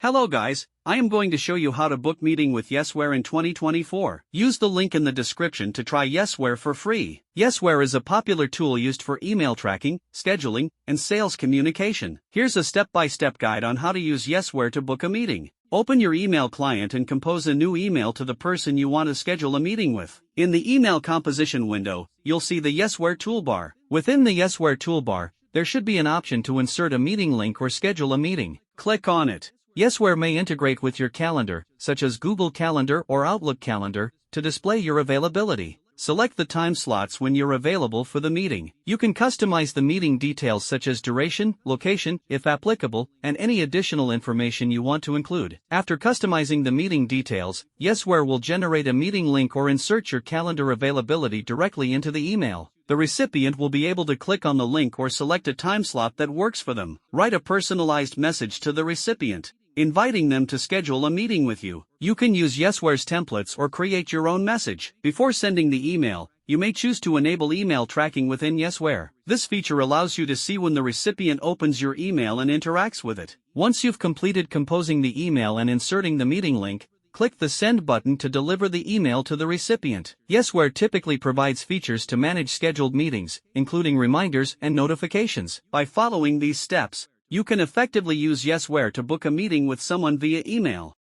Hello guys, I am going to show you how to book meeting with Yesware in 2024. Use the link in the description to try Yesware for free. Yesware is a popular tool used for email tracking, scheduling, and sales communication. Here's a step-by-step guide on how to use Yesware to book a meeting. Open your email client and compose a new email to the person you want to schedule a meeting with. In the email composition window, you'll see the Yesware toolbar. Within the Yesware toolbar, there should be an option to insert a meeting link or schedule a meeting. Click on it. Yesware may integrate with your calendar, such as Google Calendar or Outlook Calendar, to display your availability. Select the time slots when you're available for the meeting. You can customize the meeting details such as duration, location, if applicable, and any additional information you want to include. After customizing the meeting details, Yesware will generate a meeting link or insert your calendar availability directly into the email. The recipient will be able to click on the link or select a time slot that works for them. Write a personalized message to the recipient, inviting them to schedule a meeting with you. You can use Yesware's templates or create your own message. Before sending the email, you may choose to enable email tracking within Yesware. This feature allows you to see when the recipient opens your email and interacts with it. Once you've completed composing the email and inserting the meeting link, click the Send button to deliver the email to the recipient. Yesware typically provides features to manage scheduled meetings, including reminders and notifications. By following these steps, you can effectively use Yesware to book a meeting with someone via email.